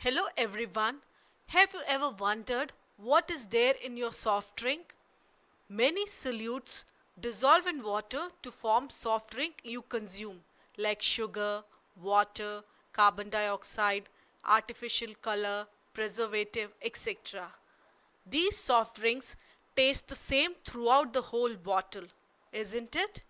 Hello everyone. Have you ever wondered what is there in your soft drink? Many solutes dissolve in water to form soft drink you consume, like sugar, water, carbon dioxide, artificial color, preservative, etc. These soft drinks taste the same throughout the whole bottle, isn't it?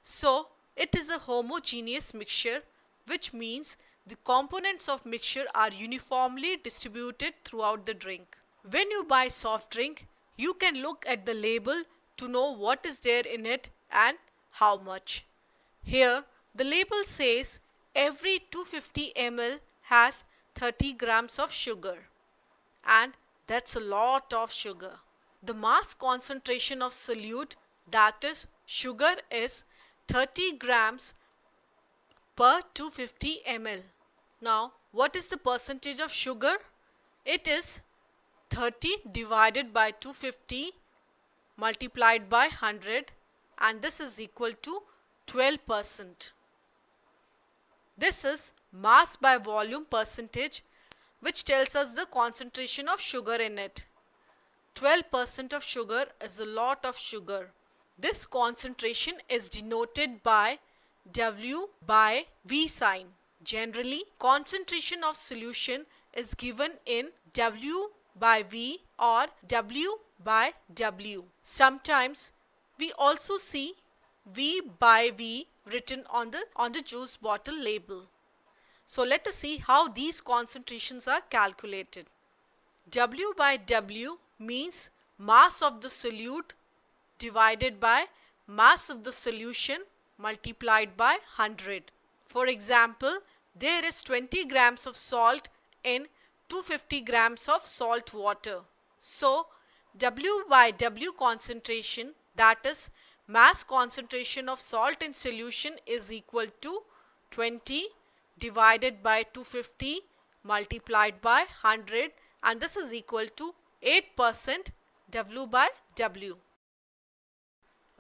So, it is a homogeneous mixture, which means the components of mixture are uniformly distributed throughout the drink. When you buy soft drink, you can look at the label to know what is there in it and how much. Here, the label says every 250 ml has 30 grams of sugar, and that's a lot of sugar. The mass concentration of solute, that is sugar, is 30 grams per 250 ml. Now, what is the percentage of sugar? It is 30 divided by 250 multiplied by 100, and this is equal to 12%. This is mass by volume percentage, which tells us the concentration of sugar in it. 12% of sugar is a lot of sugar. This concentration is denoted by W by V sign. Generally, concentration of solution is given in W by V or W by W. Sometimes we also see V by V written on the juice bottle label. So let us see how these concentrations are calculated. W by W means mass of the solute divided by mass of the solution multiplied by 100. For example, there is 20 grams of salt in 250 grams of salt water. So, W by W concentration, that is mass concentration of salt in solution, is equal to 20 divided by 250 multiplied by 100, and this is equal to 8% W by W.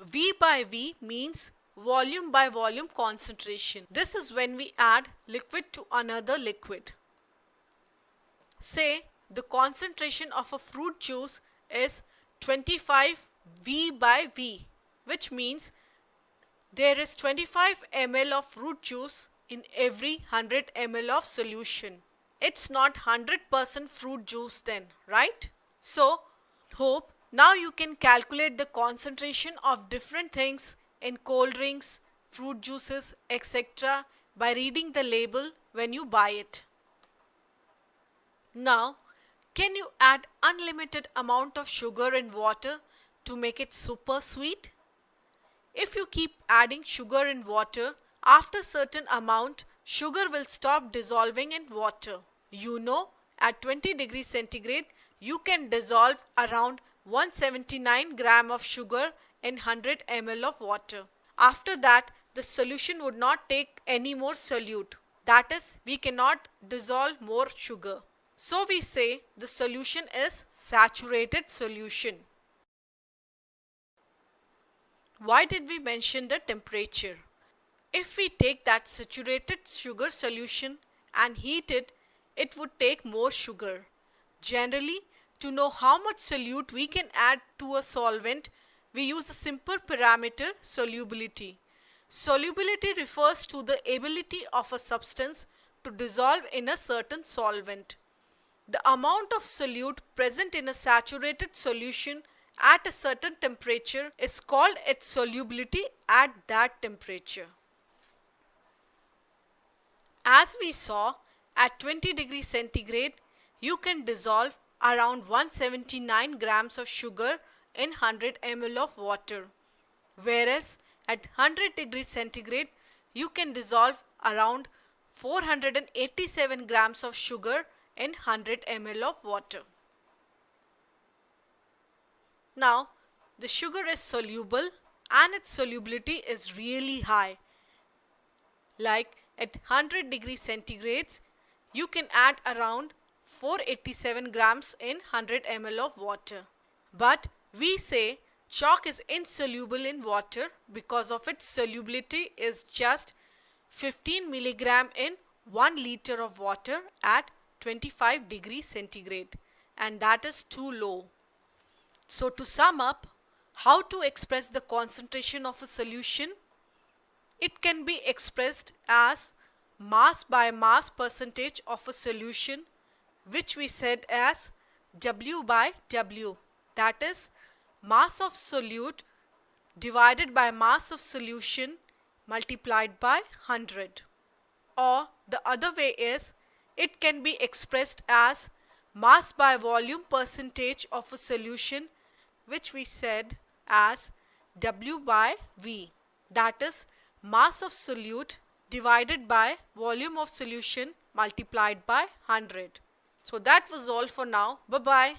V by V means volume by volume concentration. This is when we add liquid to another liquid. Say the concentration of a fruit juice is 25 V by V, which means there is 25 ml of fruit juice in every 100 ml of solution. It's not 100% fruit juice then, right? So, hope now you can calculate the concentration of different things in cold drinks, fruit juices, etc. by reading the label when you buy it. Now, can you add unlimited amount of sugar in water to make it super sweet? If you keep adding sugar in water, after certain amount, sugar will stop dissolving in water. You know, at 20 degrees centigrade, you can dissolve around 179 gram of sugar in 100 ml of water. After that, the solution would not take any more solute. That is, we cannot dissolve more sugar. So we say the solution is saturated solution. Why did we mention the temperature? If we take that saturated sugar solution and heat it, it would take more sugar. Generally, to know how much solute we can add to a solvent, we use a simple parameter, solubility. Solubility refers to the ability of a substance to dissolve in a certain solvent. The amount of solute present in a saturated solution at a certain temperature is called its solubility at that temperature. As we saw, at 20 degrees centigrade, you can dissolve around 179 grams of sugar in 100 ml of water, whereas at 100 degrees centigrade, you can dissolve around 487 grams of sugar in 100 ml of water. Now, the sugar is soluble and its solubility is really high. Like at 100 degrees centigrades, you can add around 487 grams in 100 ml of water. But we say chalk is insoluble in water because of its solubility is just 15 milligram in 1 liter of water at 25 degrees centigrade, and that is too low. So to sum up, how to express the concentration of a solution? It can be expressed as mass by mass percentage of a solution, which we said as W by W, that is mass of solute divided by mass of solution multiplied by 100. Or the other way is, it can be expressed as mass by volume percentage of a solution, which we said as W by V, that is mass of solute divided by volume of solution multiplied by 100. So that was all for now. Bye bye.